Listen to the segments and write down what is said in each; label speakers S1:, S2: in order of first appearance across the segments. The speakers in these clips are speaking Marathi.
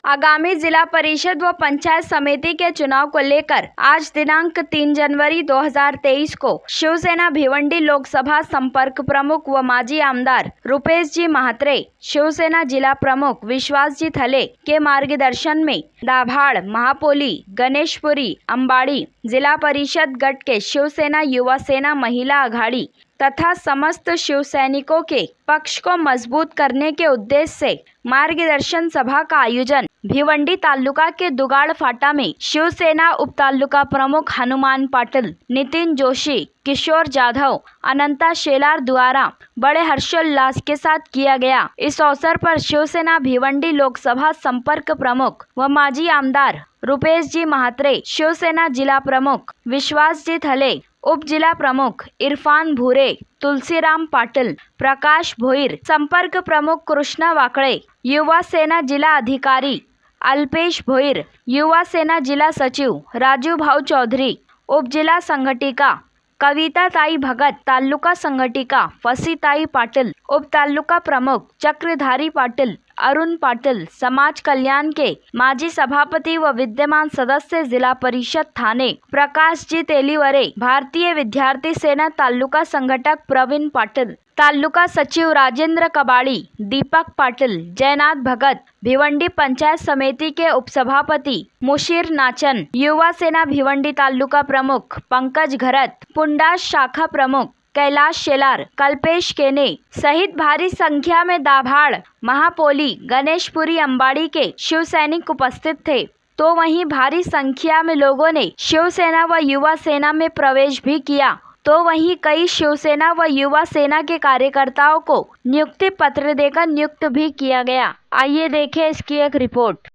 S1: आगामी जिला परिषद व पंचायत समिति के चुनाव को लेकर आज दिनांक 3 जनवरी 2023 को शिवसेना भिवंडी लोकसभा संपर्क प्रमुख व माजी आमदार रुपेश जी महात्रे, शिवसेना जिला प्रमुख विश्वास जी थले के मार्गदर्शन में दाभाड़, महापोली, गणेशपुरी, अंबाड़ी जिला परिषद गट के शिवसेना युवा सेना महिला अघाड़ी तथा समस्त शिव सैनिकों के पक्ष को मजबूत करने के उद्देश्य से मार्गदर्शन सभा का आयोजन भिवंडी तालुका के दुगाड़ फाटा में शिवसेना उप तालुका प्रमुख हनुमान पाटिल, नितिन जोशी, किशोर जाधव, अनंता शेलार द्वारा बड़े हर्षोल्लास के साथ किया गया। इस अवसर पर शिवसेना भिवंडी लोकसभा संपर्क प्रमुख व माजी आमदार रुपेश जी महात्रे, शिवसेना जिला प्रमुख विश्वास जी थले, उप जिला प्रमुख इरफान भूरे, तुलसीराम पाटिल, प्रकाश भोईर, संपर्क प्रमुख कृष्णा वाकड़े, युवा सेना जिला अधिकारी अल्पेश भोईर, युवा सेना जिला सचिव राजू भाऊ चौधरी, उप जिला संगठिका कविता ताई भगत, तालुका संगठिका फसीताई पाटिल, उप तालुका प्रमुख चक्रधारी पाटिल, अरुण पाटिल, समाज कल्याण के माजी सभापति व विद्यमान सदस्य जिला परिषद थाने प्रकाश जी तेलीवरे, भारतीय विद्यार्थी सेना तालुका संगठक प्रवीण पाटिल, तालुका सचिव राजेंद्र कबाड़ी, दीपक पाटिल, जयनाथ भगत, भिवंडी पंचायत समिति के उपसभापति मुशीर नाचन, युवा सेना भिवंडी तालुका प्रमुख पंकज घरत, पुंडास शाखा प्रमुख कैलाश शेलार, कल्पेश केने सहित भारी संख्या में दाभाड़, महापोली, गणेशपुरी, अंबाड़ी के शिव सैनिक उपस्थित थे। तो वहीं भारी संख्या में लोगों ने शिवसेना व युवा सेना में प्रवेश भी किया। तो वहीं कई शिवसेना व युवा सेना के कार्यकर्ताओं को नियुक्ति पत्र देकर नियुक्त भी किया गया। आइए देखें इसकी एक रिपोर्ट।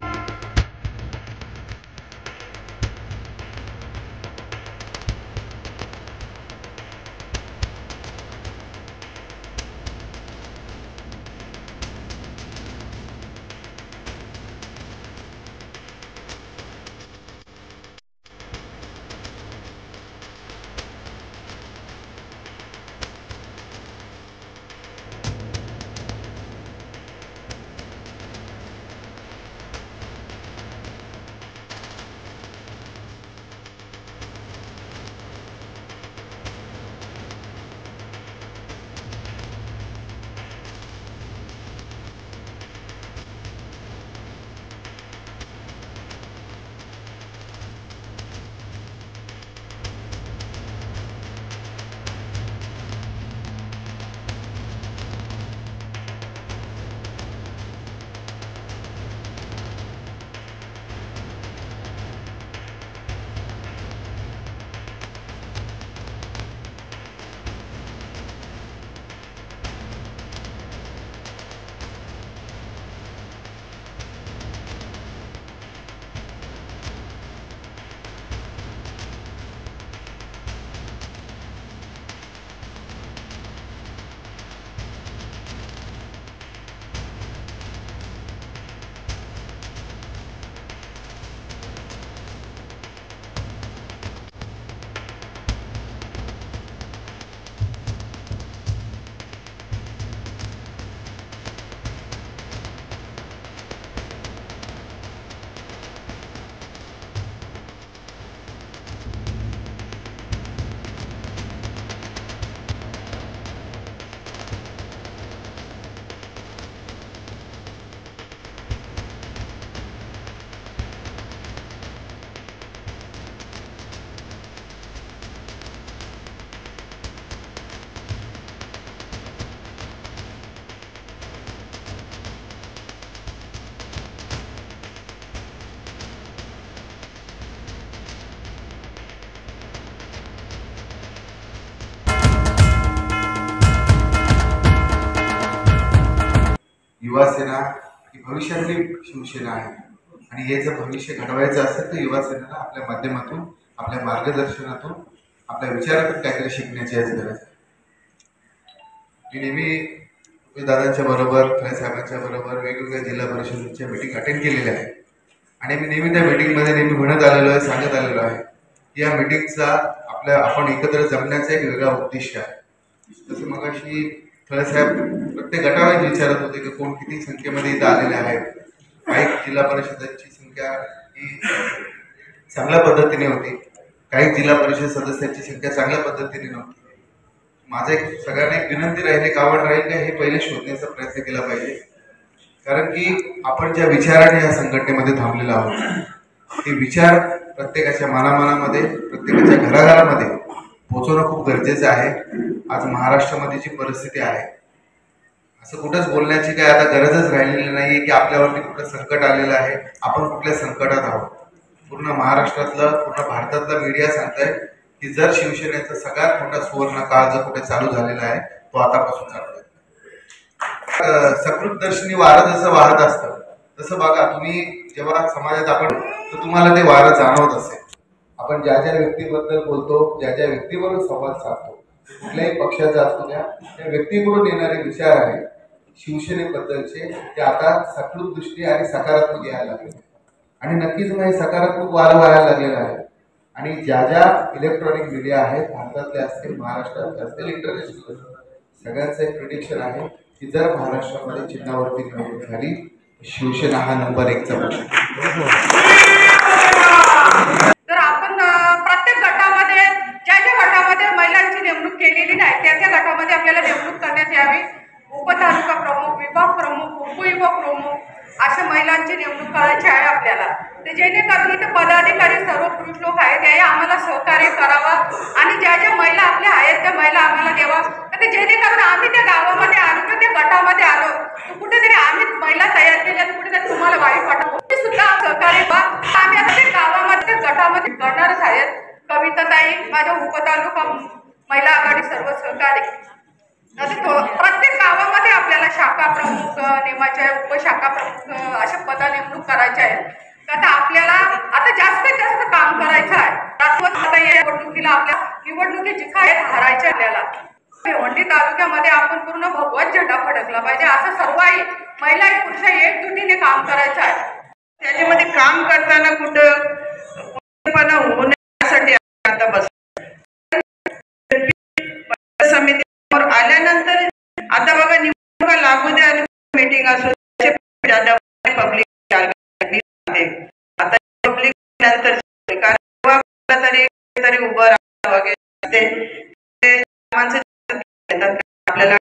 S2: युवा सेना ही भविष्यातली शिवसेना आहे आणि हे जर भविष्य घडवायचं असेल तर युवा सेनेला आपल्या माध्यमातून, आपल्या मार्गदर्शनातून, आपल्या विचारातून काहीतरी शिकण्याची गरज आहे। मी नेहमी दादांच्या बरोबर, खरे साहेबांच्या बरोबर वेगवेगळ्या जिल्हा परिषदेच्या मीटिंग अटेंड केलेल्या आहेत आणि मी नेहमी त्या मीटिंगमध्ये नेहमी म्हणत आलेलो आहे, सांगत आलेलो आहे की या मीटिंगचा आपण एकत्र जमण्याचा एक वेगळा उद्देश आहे। जसं मगाशी खरे साहेब प्रत्येक गटावाईज विचारत होते की कोण किती संख्येमध्ये इथं आलेले आहेत काही जिल्हा परिषदांची संख्या ही चांगल्या पद्धतीने होती, काही जिल्हा परिषद सदस्यांची संख्या चांगल्या पद्धतीने नव्हती. माझं एक सगळ्यांना एक विनंती राहील, एक आवड राहील का हे पहिले शोधण्याचा प्रयत्न केला पाहिजे. कारण की आपण ज्या विचाराने या संघटनेमध्ये थांबलेलो आहोत ते विचार प्रत्येकाच्या मनामनामध्ये, प्रत्येकाच्या घराघरामध्ये पोहोचवणं खूप गरजेचं आहे. आज महाराष्ट्रामध्ये जी परिस्थिती आहे, असं कुठंच बोलण्याची काय आता गरजच राहिलेली नाही की आपल्यावरती कुठं संकट आलेलं आहे, आपण कुठल्या संकटात आहोत. पूर्ण महाराष्ट्रातलं, पूर्ण भारतातला मीडिया सांगताय की जर शिवसेनेचा सगळ्यात मोठा सुवर्ण काळ जर कुठे चालू झालेला आहे तो आतापासून चालू आहे. सकृतदर्शनी वारं जसं वाहत असतं तसं बघा, तुम्ही जेव्हा समाजात आपण तर तुम्हाला ते वारं जाणवत असेल. आपण ज्या ज्या व्यक्तीबद्दल बोलतो, ज्या ज्या व्यक्तीबरोबर संवाद साधतो, कुठल्याही पक्षाचा असतो त्या व्यक्तीकडून येणारे विचार आहे शिवसेनेबद्दलचे ते आता सकृत दृष्टी आणि सकारात्मक यायला लागले. आणि नक्कीच मग हे सकारात्मक वारं व्हायला लागलेलं आहे. आणि ज्या ज्या इलेक्ट्रॉनिक मीडिया आहेत, भारतातले असतील, महाराष्ट्रातले असतील, इंटरनॅशनल, सगळ्यांचं एक प्रिडिक्शन आहे की जर महाराष्ट्रामध्ये चिन्हावरती निवडणूक झाली शिवसेना हा नंबर 1चा पक्ष.
S3: तर आपण प्रत्येक गटामध्ये ज्या ज्या गटामध्ये महिलांची नेमणूक केलेली नाही त्या त्या गटामध्ये आपल्याला नेमणूक करण्यात यावी. उपतालुका प्रमुख, विभाग प्रमुख, उपविभाग प्रमुख अशा महिलांची नेमणूक करायची आहे आपल्याला. ते जेणेकरून इथे पदाधिकारी सर्व पुरुष लोक आहेत त्याही आम्हाला सहकार्य करावं आणि ज्या ज्या महिला आपल्या आहेत त्या महिला आम्हाला द्यावा. ते जेणेकरून आम्ही त्या गावामध्ये आलो किंवा त्या गटामध्ये आलो तर कुठेतरी आम्ही महिला तयार केल्या तर कुठेतरी तुम्हाला वाईट वाटत ते सुद्धा सहकार्य व्हा. आम्ही आता ते गावामध्ये गटामध्ये करणारच आहेत. कविताताई, माझ्या उपतालुका महिला आघाडी सर्व सहकारी. प्रत्येक गावामध्ये आपल्याला शाखा प्रमुख नेमाच्या, उपशाखा प्रमुख अशा पदा नेमणूक करायच्या आहेत. आता आपल्याला आता जास्तीत जास्त काम करायचं आहे. आता या निवडणुकीला आपल्या निवडणुकीची खायत हरायचे आपल्याला. भिवंडी तालुक्यामध्ये आपण पूर्ण भगवत झेंडा फडकला पाहिजे असं सर्वही महिला पुरुष एकजुटीने काम करायचं आहे. त्याच्यामध्ये काम करताना कुठं होऊ नये आता बस समितीवर आल्यानंतर आता बघा निवडणुका लागू द्या, मीटिंग असो पब्लिक आता पब्लिक नंतर तरी उभं राहा वगैरे माणसं आपल्याला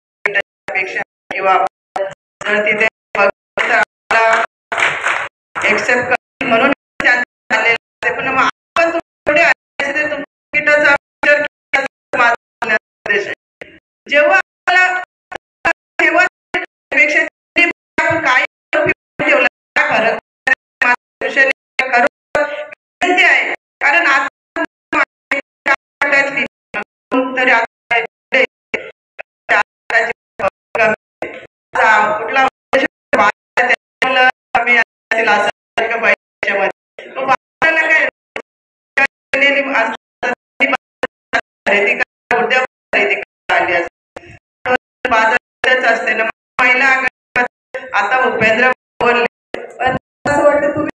S3: पेक्षा किंवा जर तिथे एक्सेप्ट कर म्हणून पण मग आपण थोडे तुमचा जेव्हा तेव्हा आपण काय ठेवलं खरं विनंती आहे. कारण कुठला असते ना महिला आता उपेंद्र असं वाटतं तुम्ही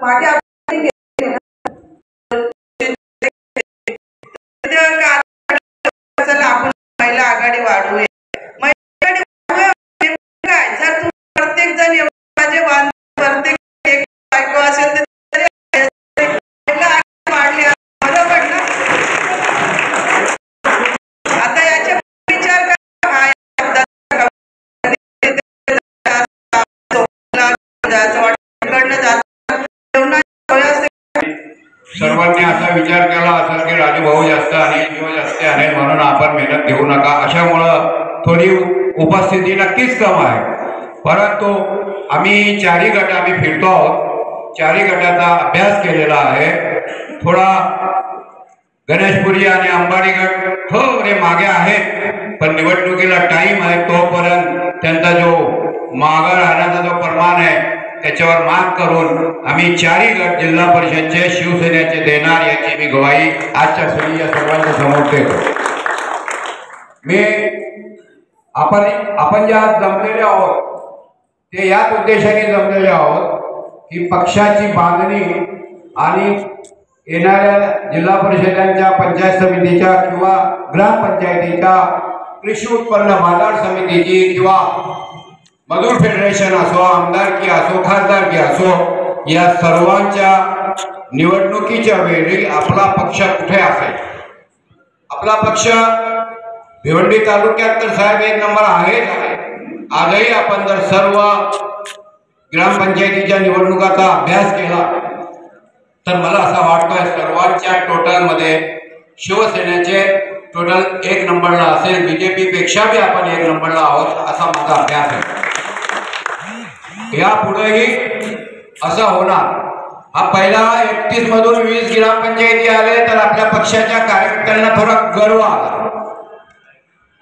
S3: मागे आपण महिला आघाडी वाढवूया. जर तुम्ही प्रत्येक जण माझे प्रत्येक एक बायको असेल तर
S4: सर्वांनी असा विचार केला असेल की राजूभाऊ जास्त आणि जीव जास्त आहे म्हणून आपण मेहनत घेऊ नका. अशामुळं थोडी उपस्थिती नक्कीच कम आहे. परंतु आम्ही चारही गट फिरतो आहोत. चारही गटाचा अभ्यास केलेला आहे. थोडा गणेशपुरी आणि अंबाडी गट थोडे मागे आहेत, पण निवडणुकीला टाइम आहे तोपर्यंत त्यांचा जो मागे राहण्याचा जो प्रमाण आहे त्याच्यावर मात करून आम्ही चारही गट जिल्हा परिषदचे शिवसेनेचे देणार याची मी गवाही आजच्या सगळ्या सर्वांच्या समोर देतो. मी आपण जे आज जमलेले आहोत ते याच उद्देशाने जमलेले आहोत की पक्षाची बांधणी आणि येणाऱ्या जिल्हा परिषदांच्या, पंचायत समितीच्या किंवा ग्रामपंचायतीच्या कृषी उत्पन्न बाजार समितीची किंवा मजूर फेडरेशन असो, आमदारकी असो, खासदारकी असो, या सर्वांच्या निवडणुकीच्या वेळी आपला पक्ष कुठे असेल? आपला पक्ष भिवंडी तालुक्यात तर साहेब एक नंबर आहेच आहे. आजही आपण जर सर्व ग्रामपंचायतीच्या निवडणुकाचा अभ्यास केला तर मला असं वाटतंय सर्वांच्या टोटल मध्ये शिवसेनेचे टोटल एक नंबरला असेल. बीजेपी पेक्षा बी आपण एक नंबरला आहोत असा माझा अभ्यास आहे. यापुढेही असं होणार. हा पहिला 31 मधून 20 ग्रामपंचायती आले तर आपल्या पक्षाच्या कार्यकर्त्यांना थोडा गर्व आला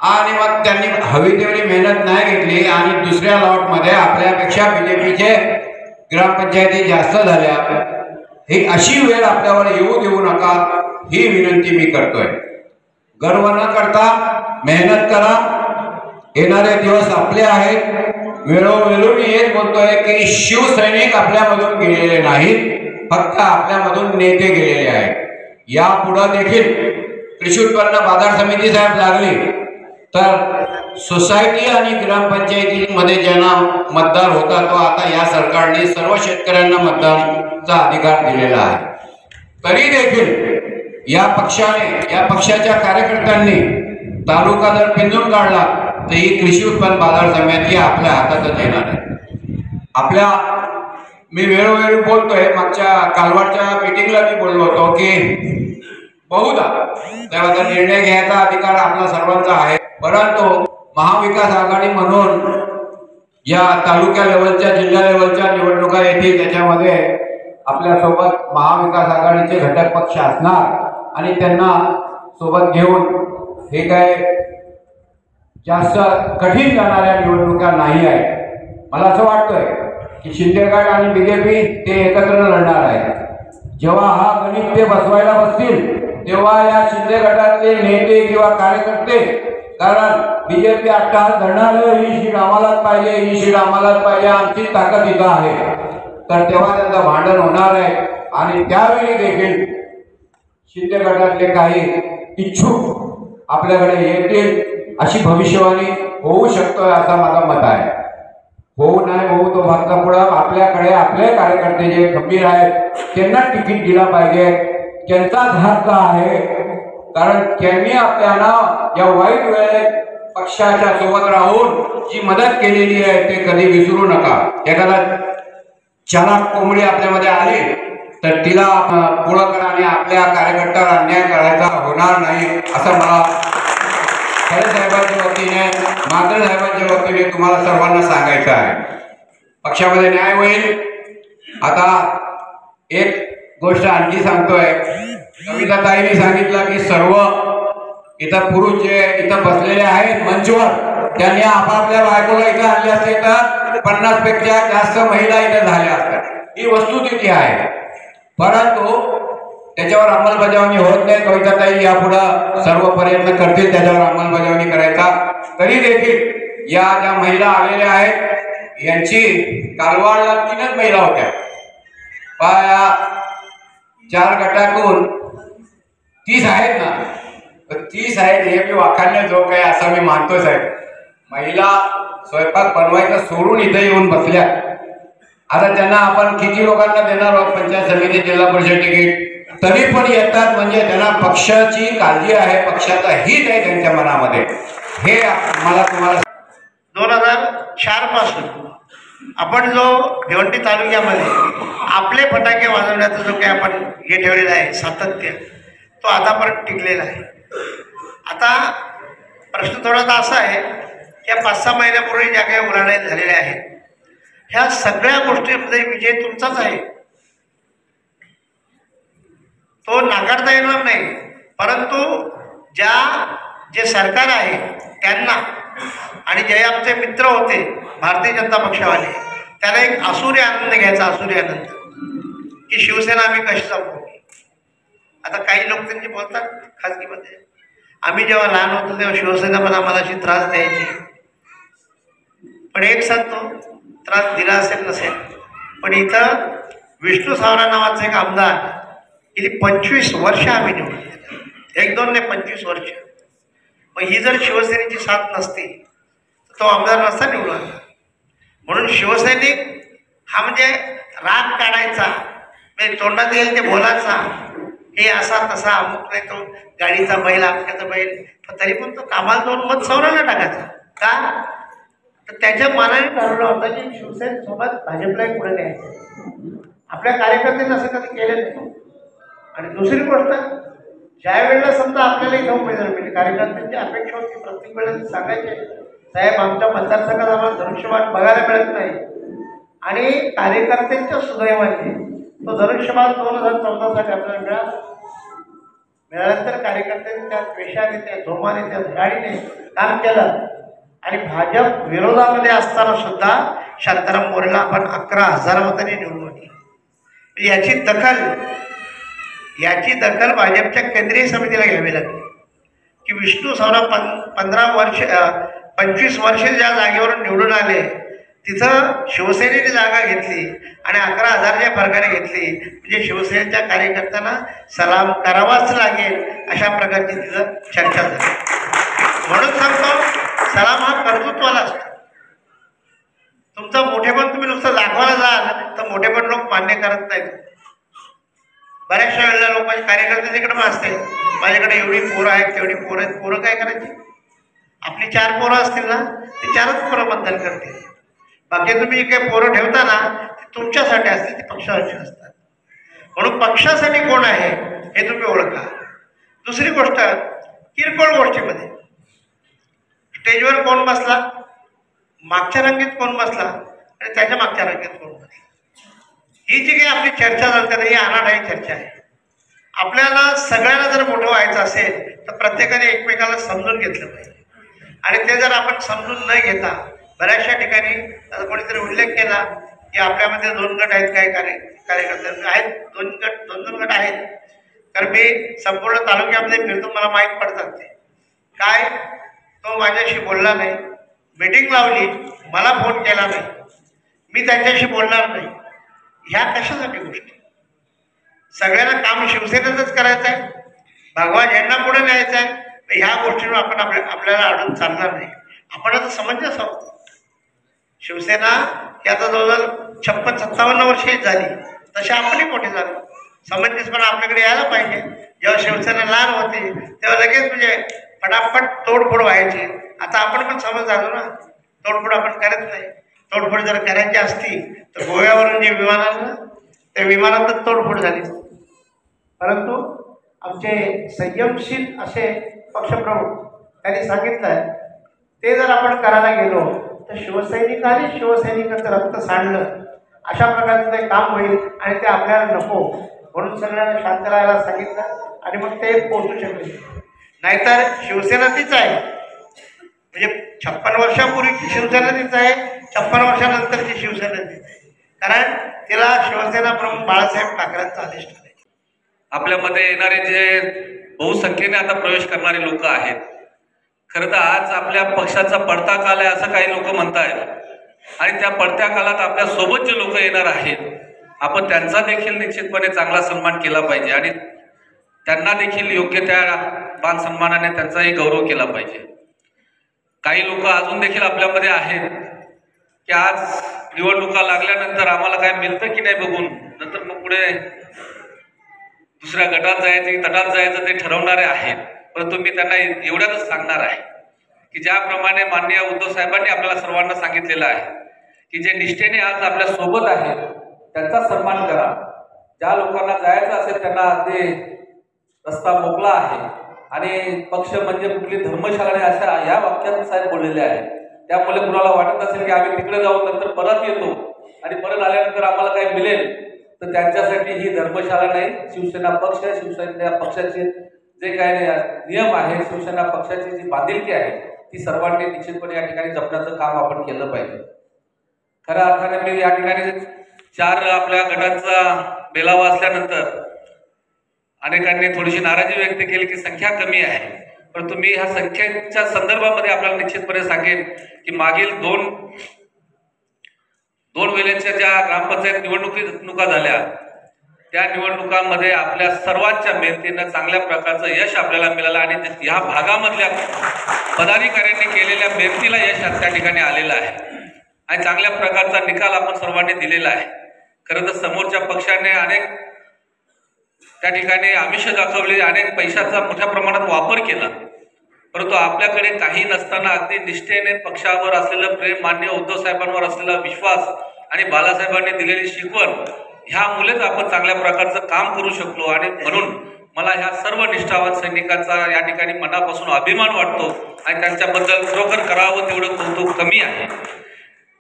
S4: आणि मग त्यांनी हवी तेवढी मेहनत नाही घेतली आणि दुसऱ्या लॉट मध्ये आपल्यापेक्षा बीजेपीचे ग्रामपंचायती जास्त झाल्या. ही अशी वेळ आपल्यावर येऊ देऊ नका ही विनंती मी करतोय. गर्व न करता मेहनत करा. येणारे दिवस आपले आहेत. वेळोवेळी मी हेच बोलतोय की शिवसैनिक आपल्यामधून गेलेले नाहीत, फक्त आपल्यामधून नेते गेलेले आहेत. यापुढे देखील कृषी उत्पन्न बाजार समिती साहेब लागली तर सोसायटी आणि ग्रामपंचायतीमध्ये ज्यांना मतदार होता तो आता या सरकारने सर्व शेतकऱ्यांना मतदानाचा अधिकार दिलेला आहे. तरी देखील या पक्षाने, या पक्षाच्या कार्यकर्त्यांनी तालुका जर पिंजून काढला तर ही कृषी उत्पन्न बाजार समिती आपल्या हातातच येणार आहे. आपल्या मी वेळोवेळी बोलतोय, मागच्या कालवाडच्या मीटिंगला मी बोललो होतो की बहुधा तेव्हा निर्णय घ्यायचा अधिकार आपला सर्वांचा आहे, परंतु महाविकास आघाडी म्हणून या तालुक्या लेवलच्या, जिल्हा लेवलच्या निवडणुका येतील. त्याच्यामध्ये आपल्यासोबत महाविकास आघाडीचे घटक पक्ष असणार आणि त्यांना सोबत घेऊन हे काय जास्त कठीण जाणाऱ्या निवडणुका नाही आहेत. मला असं वाटतंय की शिंदे गट आणि बीजेपी ते एकत्र लढणार आहेत. जेव्हा हा गणित ते बसवायला बसतील तेव्हा या शिंदे गटातले नेते किंवा कार्यकर्ते, कारण बीजेपी आता धरणार ही सीट आम्हालाच पाहिजे, ही सीट आम्हालाच पाहिजे, आमची ताकद इथं आहे, तर तेव्हा त्यांचं भांडण होणार आहे. आणि त्यावेळी देखील शिंदे गटातले काही इच्छुक आपल्याकडे येतील अशी भविष्यवाणी होऊ शकतोय असं माझं मत आहे. होऊ नाही होऊ तो भागचा पुढे आपल्याकडे आपले कार्यकर्ते जे खंबीर आहेत त्यांना तिकीट दिला पाहिजे. त्यांचाच हक्क आहे, कारण त्यांनी आपल्याला या वाईट वेळेत पक्षाच्या सोबत राहून जी मदत केलेली आहे ते कधी विसरू नका. एखादा चालाक कोंबडी आपल्यामध्ये आली तर तिला पुढं करा आणि आपल्या कार्यकर्त्याला अन्याय करायचा होणार नाही असं मला खरे साहेबांच्या वतीने, मात्र साहेबांच्या वतीने तुम्हाला सर्वांना सांगायचं आहे. पक्षामध्ये न्याय होईल. आता एक गोष्ट आणखी सांगतोय. कविताताईंनी सांगितलं की सर्व इथं पुरुष जे इथं बसलेले आहेत मंचवर त्यांनी आपापल्या बायकोला इथं आणले असते तर 50 पेक्षा जास्त महिला इथं झाल्या असतात. ही वस्तुस्थिती आहे, परंतु त्याच्यावर अंमलबजावणी होत नाही. कविताताई यापुढे सर्व प्रयत्न करतील त्याच्यावर अंमलबजावणी करायचा. तरी देखील या ज्या महिला आलेल्या आहेत यांची कालवाडला 3च महिला होत्या. या 4 गटातून 30 आहेत ना, 30 आहेत हे मी वाखाणण्या जो काय असं मी मानतो साहेब. महिला स्वयंपाक बनवायचं सोडून इथे येऊन बसल्या. आता त्यांना आपण किती लोकांना देणार आहोत पंचायत समिती, जिल्हा परिषद तिकीट, तरी पण येतात. म्हणजे त्यांना पक्षाची काळजी आहे, पक्षाचा हित आहे त्यांच्या मनामध्ये. हे मला तुम्हाला
S5: 2004 पासून आपण जो भिवंडी तालुक्यामध्ये आपले फटाके वाजवण्याचा जो काही आपण हे ठेवलेला आहे सातत्य, तो आतापर्यंत टिकलेला आहे. आता प्रश्न थोडासा असा आहे की 5-6 महिन्यापूर्वी ज्या काही उलाढाली झालेल्या आहेत ह्या सगळ्या गोष्टींमध्ये विजय तुमचाच आहे, तो नाकारता येणार नाही. परंतु जे सरकार आहे त्यांना आणि जे आमचे मित्र होते भारतीय जनता पक्षावाले त्याला एक आसुरी आनंद घ्यायचा, आसुरी आनंद की शिवसेना आम्ही कशी जपू. आता काही लोक त्यांची बोलतात खाजगीमध्ये, आम्ही जेव्हा लहान होतो तेव्हा शिवसेना पण आम्हाला अशी त्रास द्यायची. पण एक सांगतो, त्रास दिला असेल नसेल, पण इथं विष्णू सावरा नावाचा एक आमदार गेली 25 वर्ष आम्ही निवडून, 1-2 नाही 25 वर्ष. मग ही जर शिवसेनेची साथ नसती तर तो आमदार नसता निवडून आला. म्हणून शिवसैनिक हा म्हणजे राग काढायचा, म्हणजे तोंडात येईल ते बोलायचा, हे असा तसा अमुक नाही तो गाडीचा बैल अमुकाचा बैल, पण तरी पण तो कामाला जाऊन मत सौराला टाकायचा. का तर त्याच्या मनाने ठरवलं होतं की शिवसेनेसोबत भाजपलाही पुढे न्यायचं. आपल्या कार्यकर्त्यांनी असं कधी केलं नाही. आणि दुसरी गोष्ट, ज्या वेळेला समजा आपल्याला इथं उमेदवार मिळेल, कार्यकर्त्यांची अपेक्षा होती प्रत्येक वेळेला सांगायचे साहेब आमच्या मतदारसंघात आम्हाला धनुष्यबाण बघायला मिळत नाही. आणि कार्यकर्त्यांच्या सुदैवाने तो धनुष्यबाण 2014 साठी आपल्याला मिळाल्यानंतर कार्यकर्त्यांनी त्या द्वेषाने त्या धोमाने त्या धडाडीने काम केलं. आणि भाजप विरोधामध्ये असताना सुद्धा शांताराम मोरेला आपण 11,000 मतांनी निवडून आणली. याची दखल भाजपच्या केंद्रीय समितीला घ्यावी लागली की विष्णू सवरा 25 वर्ष ज्या जागेवरून निवडून आले तिथं शिवसेनेने जागा घेतली आणि 11,000च्या फरकाने घेतली, म्हणजे शिवसेनेच्या कार्यकर्त्यांना सलाम करावाच लागेल अशा प्रकारची तिथं चर्चा झाली. म्हणून सांगतो, सलाम हा कर्तृत्वाला असतो. तुमचं मोठेपण तुम्ही नुसतं दाखवायला जाल तर मोठेपण लोक मान्य करत नाहीत. बऱ्याचशा वेळेला लोक माझे कार्यकर्ते तिकडे असते, माझ्याकडे एवढी पोरं आहेत तेवढी पोरं आहेत. पोरं काय करायची? आपली 4 पोरं असतील ना, ती 4च पोरं मतदान करतील. बाकी तुम्ही काही पोरं ठेवता ना ती तुमच्यासाठी असतील, ती पक्षासाठी असतात. म्हणून पक्षासाठी कोण आहे हे तुम्ही ओळखा. दुसरी गोष्ट, किरकोळ गोष्टीमध्ये स्टेजवर कोण बसला, मागच्या रांगेत कोण बसला आणि त्याच्या मागच्या रांगेत कोण बसला, ही जी काही आपली चर्चा चालते ही अनाठाई चर्चा आहे. आपल्याला सगळ्यांना जर मोठं व्हायचं असेल तर प्रत्येकाने एकमेकाला समजून घेतलं पाहिजे. आणि ते जर आपण समजून न घेता बऱ्याचशा ठिकाणी कोणीतरी उल्लेख केला की आपल्यामध्ये 2 गट आहेत, काय कार्यकर्ते आहेत, 2 गट आहेत. तर मी संपूर्ण तालुक्यामध्ये फिरतो, मला माहीत पडतात ते काय. तो माझ्याशी बोलला नाही, मीटिंग लावली, मला फोन केला नाही, मी त्यांच्याशी बोलणार नाही. ह्या कशासाठी गोष्टी? सगळ्यांना काम शिवसेनेचंच करायचं आहे, भगवा झेंडा पुढे न्यायचा आहे. ह्या गोष्टींवर आपण आपल्याला अडून चालणार नाही. आपण आता समंजस आहोत. शिवसेना ही आता जवळजवळ 56-57 वर्षे झाली, तसे आपणही मोठे झालो. समंजसपणा आपल्याकडे यायला पाहिजे. जेव्हा शिवसेना लहान होती तेव्हा लगेच म्हणजे फटाफट तोडफोड व्हायची. आता आपण पण समज झालो ना, तोडफोड आपण करत नाही. तोडफोड जर करायची असती तर गोव्यावरून जे विमान आलं ना त्या विमानातच तोडफोड झाली. परंतु आमचे संयमशील असे पक्षप्रमुख त्यांनी सांगितलं आहे ते जर आपण करायला गेलो तर शिवसैनिकांनी शिवसैनिकांचं रक्त सांडलं अशा प्रकारचं ते काम होईल आणि ते आपल्याला नको. म्हणून सगळ्यांना शांत राहायला सांगितलं आणि मग ते पोहोचू शकले. नाहीतर शिवसेना तीच आहे, म्हणजे 56 वर्षापूर्वीची शिवसेना तीच आहे, 56 वर्षानंतरची शिवसेना तीच आहे. कारण तिला शिवसेना प्रमुख बाळासाहेब ठाकरेंचा आदेश आहे.
S6: आपल्यामध्ये येणारे जे बहुसंख्येने आता प्रवेश करणारे लोक आहेत, खरं तर आज आपल्या पक्षाचा पडता काल आहे असं काही लोक म्हणतायत. आणि त्या पडत्या काळात आपल्या सोबत जे लोक येणार आहेत आपण त्यांचा देखील निश्चितपणे चांगला सन्मान केला पाहिजे आणि त्यांना देखील योग्य त्या मान सन्मानाने त्यांचाही गौरव केला पाहिजे. काही लोक अजून देखील आपल्यामध्ये आहेत की आज निवडणुका लागल्यानंतर आम्हाला काय मिळतं की नाही बघून नंतर मग पुढे दुसऱ्या गटात जायचं तटात जायचं ते ठरवणारे आहेत. परंतु मी त्यांना एवढ्याच सांगणार आहे की ज्याप्रमाणे माननीय उद्धव साहेबांनी आपल्याला सर्वांना सांगितलेलं आहे की जे निष्ठेने आज आपल्या सोबत आहेत त्यांचा सन्मान करा. ज्या लोकांना जायचं असेल त्यांना ते रस्ता मोकळा आहे आणि पक्ष म्हणजे कुठली धर्मशाळा नाही अशा या वाक्यात साहेब बोललेले आहेत. त्यामुळे कुणाला वाटत असेल की आम्ही तिकडे जाऊन नंतर परत येतो आणि परत आल्यानंतर आम्हाला काही मिळेल तर त्यांच्यासाठी ही धर्मशाळा नाही. शिवसेना पक्ष, शिवसेना पक्षाचे जे काही नियम आहेत, शिवसेना पक्षाची जी बांधिलकी आहे ती सर्वांनी निश्चितपणे या ठिकाणी जपण्याचं काम आपण केलं पाहिजे. खऱ्या अर्थाने मी या ठिकाणी 4 आपल्या गटांचा बेलावा असल्यानंतर अनेकांनी थोडीशी नाराजी व्यक्त केली की संख्या कमी आहे. परंतु मी ह्या संख्येच्या संदर्भामध्ये आपल्याला निश्चितपणे सांगेन की मागील दोन वेळेच्या ज्या ग्रामपंचायत निवडणुका झाल्या त्या निवडणुकांमध्ये आपल्या सर्वांच्या मेहनतीनं चांगल्या प्रकारचं यश आपल्याला मिळालं आणि ह्या भागामधल्या पदाधिकाऱ्यांनी केलेल्या मेहनतीला यश त्या ठिकाणी आलेलं आहे आणि चांगल्या प्रकारचा निकाल आपण सर्वांनी दिलेला आहे. खरं तर समोरच्या पक्षाने अनेक त्या ठिकाणी आमिष दाखवले, अनेक पैशाचा मोठ्या प्रमाणात वापर केला, परंतु आपल्याकडे काही नसताना अगदी निष्ठेने पक्षावर असलेलं प्रेम, माननीय उद्धव साहेबांवर असलेला विश्वास आणि बाळासाहेबांनी दिलेली शिकवण ह्यामुळेच आपण चांगल्या प्रकारचं काम करू शकलो. आणि म्हणून मला ह्या सर्व निष्ठावान सैनिकांचा या ठिकाणी मनापासून अभिमान वाटतो आणि त्यांच्याबद्दल खरोखर करावं तेवढं कौतुक कमी आहे.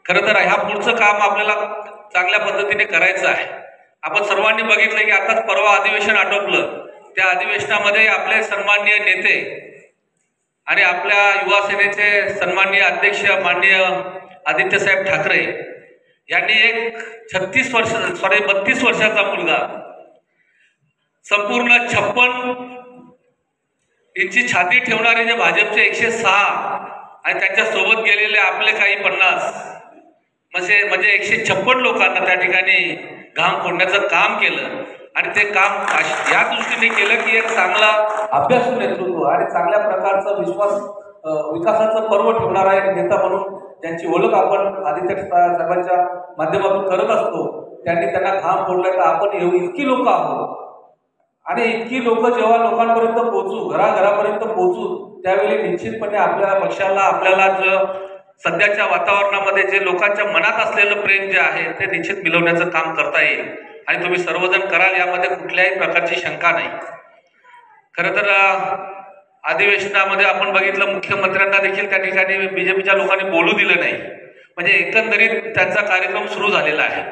S6: खरं तर ह्या पुढचं काम आपल्याला चांगल्या पद्धतीने करायचं आहे. आपण सर्वांनी बघितलं की आताच परवा अधिवेशन आटोपलं. त्या अधिवेशनामध्ये आपले सन्माननीय नेते आणि आपल्या युवा सेनेचे सन्माननीय अध्यक्ष माननीय आदित्यसाहेब ठाकरे यांनी एक 32 वर्षाचा मुलगा संपूर्ण 56 इंची छाती ठेवणारे जे भाजपचे 106 आणि त्यांच्या सोबत गेलेले आपले काही 50 म्हणजे 156 लोकांना त्या ठिकाणी घाम फोडण्याचं काम केलं. आणि ते काम या दृष्टीने केलं की एक चांगला अभ्यासू नेतृत्व आणि चांगल्या प्रकारचं विकासाचं पर्व ठेवणारा एक नेता म्हणून ज्यांची ओळख आपण आदित्य साहेबांच्या माध्यमातून करत असतो, त्यांनी त्यांना घाम फोडला. तर आपण इतकी लोक आहोत आणि इतकी लोक जेव्हा लोकांपर्यंत पोहोचू, घराघरापर्यंत पोहोचू, त्यावेळी निश्चितपणे आपल्या पक्षाला, आपल्याला सध्याच्या वातावरणामध्ये जे लोकांच्या मनात असलेलं प्रेम जे आहे ते निश्चित मिळवण्याचं काम करता येईल आणि तुम्ही सर्वजण कराल यामध्ये कुठल्याही प्रकारची शंका नाही. खरं तर अधिवेशनामध्ये आपण बघितलं मुख्यमंत्र्यांना देखील त्या ठिकाणी बीजेपीच्या लोकांनी बोलू दिलं नाही. म्हणजे एकंदरीत त्यांचा कार्यक्रम सुरू झालेला आहे.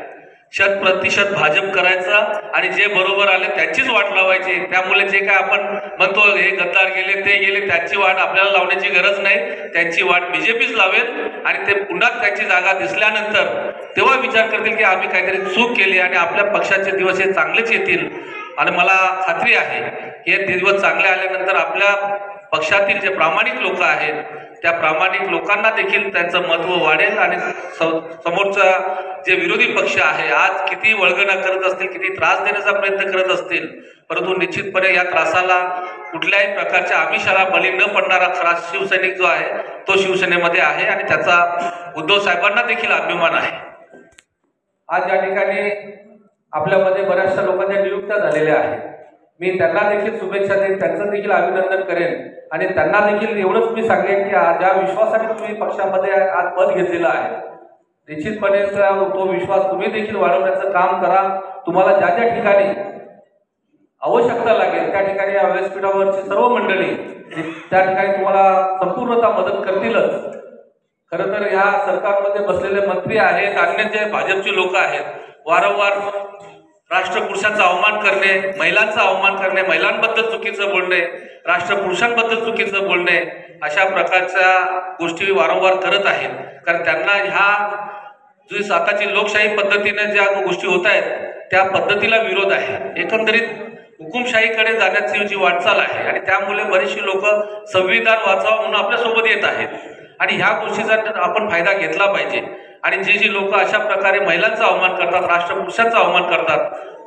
S6: 100% भाजप करायचा आणि जे बरोबर आले त्याचीच वाट लावायची. त्यामुळे जे काय आपण म्हणतो हे गद्दार गेले ते गेले त्याची वाट आपल्याला लावण्याची गरज नाही. त्यांची वाट बीजेपीच लावेल आणि ते पुन्हा त्याची जागा दिसल्यानंतर तेव्हा विचार करतील की आम्ही काहीतरी चूक केली आणि आपल्या पक्षाचे दिवस हे चांगलेच येतील. आणि मला खात्री आहे हे दिवस चांगले आल्यानंतर आपल्या पक्षातील जे प्रामाणिक लोक आहेत त्या प्रामाणिक लोकांना देखील त्यांचं महत्त्व वाढेल आणि समोरचा जे विरोधी पक्ष आहे आज किती वळगणा करत असतील, किती त्रास देण्याचा प्रयत्न करत असतील, परंतु निश्चितपणे या त्रासाला कुठल्याही प्रकारच्या आमिषाला बळी न पडणारा खरा शिवसैनिक जो आहे तो शिवसेनेमध्ये आहे आणि त्याचा उद्धव साहेबांना देखील अभिमान आहे. आज या ठिकाणी आपल्यामध्ये बऱ्याचशा लोकांच्या नियुक्त्या झालेल्या आहेत. मी त्यांना देखील शुभेच्छा देईन, त्यांचं देखील अभिनंदन करेन आणि त्यांना देखील एवढंच मी सांगेन की ज्या विश्वासाने तुम्ही पक्षामध्ये आज पद घेतलेलं आहे निश्चितपणे तो विश्वास तुम्ही देखील वाढवण्याचं काम करा. तुम्हाला ज्या ज्या ठिकाणी आवश्यकता लागेल त्या ठिकाणी या व्यासपीठावरची सर्व मंडळी त्या ठिकाणी तुम्हाला संपूर्णतः मदत करतीलच. खरं तर या सरकारमध्ये बसलेले मंत्री आहेत, अन्य जे भाजपचे लोक आहेत, वारंवार राष्ट्रपुरुषांचा अवमान करणे, महिलांचा अवमान करणे, महिलांबद्दल चुकीचं बोलणे, राष्ट्रपुरुषांबद्दल चुकीचं बोलणे अशा प्रकारच्या गोष्टी वारंवार करत आहेत. कारण त्यांना ह्या जी आताची लोकशाही पद्धतीने ज्या गोष्टी होत आहेत त्या पद्धतीला विरोध आहे. एकंदरीत हुकुमशाहीकडे जाण्याची जी वाटचाल आहे आणि त्यामुळे बरीचशी लोक संविधान वाचावं म्हणून आपल्यासोबत येत आहेत आणि ह्या गोष्टीचा आपण फायदा घेतला पाहिजे. आणि जी लोक अशा प्रकारे महिलांचा अवमान करतात, राष्ट्रपुरुषांचा अवमान करतात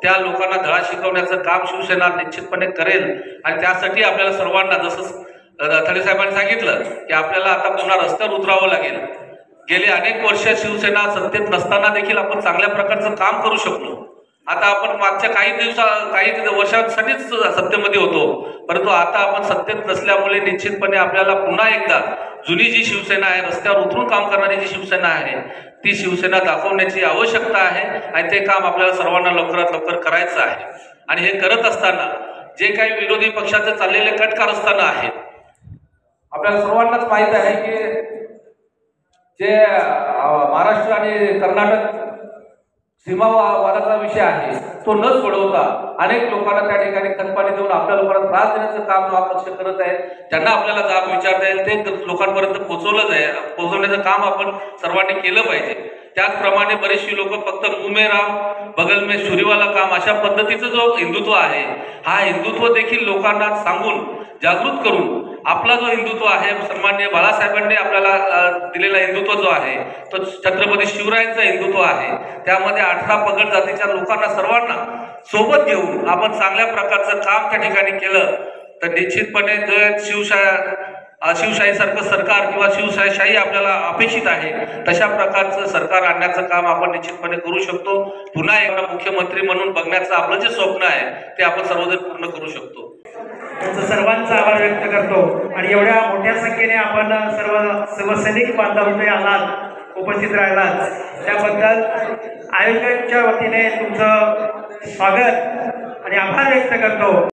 S6: त्या लोकांना धडा शिकवण्याचं काम शिवसेना निश्चितपणे करेल. आणि त्यासाठी आपल्याला सर्वांना जसं थडे साहेबांनी सांगितलं की आपल्याला आता पुन्हा रस्त्यावर उतरावं लागेल. गेली अनेक वर्ष शिवसेना सत्तेत नसताना देखील आपण चांगल्या प्रकारचं काम करू शकलो. आता आपण मागच्या काही वर्षांसाठीच सत्तेमध्ये होतो, परंतु आता आपण सत्तेत नसल्यामुळे निश्चितपणे आपल्याला पुन्हा एकदा जुनी जी शिवसेना आहे, रस्त्यावर उतरून काम करणारी जी शिवसेना आहे ती शिवसेना दाखवण्याची आवश्यकता आहे आणि ते काम आपल्याला सर्वांना लवकरात लवकर करायचं आहे. आणि हे करत असताना जे काही विरोधी पक्षाचे चाललेले कटकारस्थानं आहेत आपल्याला सर्वांनाच माहीत आहे की जे महाराष्ट्र आणि कर्नाटक सीमावादाचा विषय आहे तो न सोडवता अनेक लोकांना त्या ठिकाणी खतपाणी देऊन आपल्या लोकांना त्रास देण्याचं काम हा पक्ष करत आहे. त्यांना आपल्याला जाब विचारता येईल ते लोकांपर्यंत पोहोचवण्याचं काम आपण सर्वांनी केलं पाहिजे. त्याचप्रमाणे बरेचशी लोक फक्त मुंह में राम बगल में छुरीवाला काम अशा पद्धतीचं जो हिंदुत्व आहे हा हिंदुत्व देखील लोकांना सांगून जागृत करून आपला जो हिंदुत्व आहे सन्माननीय बाळासाहेबांनी आपल्याला दिलेला हिंदुत्व जो आहे तो छत्रपती शिवरायांचं हिंदुत्व आहे. त्यामध्ये 18 पगड जातीच्या लोकांना सर्वांना सोबत घेऊन आपण चांगल्या प्रकारचं काम त्या ठिकाणी केलं तर निश्चितपणे जे शिवशाहीसारखं सरकार किंवा शिवशाही आपल्याला अपेक्षित आहे तशा प्रकारचं सरकार आणण्याचं काम आपण निश्चितपणे करू शकतो. पुन्हा एकदा मुख्यमंत्री म्हणून बघण्याचं आपलं जे स्वप्न आहे ते आपण सर्वजण पूर्ण करू शकतो.
S7: त्यांचा सर्वांचा आभार व्यक्त करतो. आणि एवढ्या मोठ्या संख्येने आपण सर्व शिवसैनिक बांधवांनी आलात, उपस्थित राहिलात त्याबद्दल आयोजकांच्या वतीने तुमचं स्वागत आणि आभार व्यक्त करतो.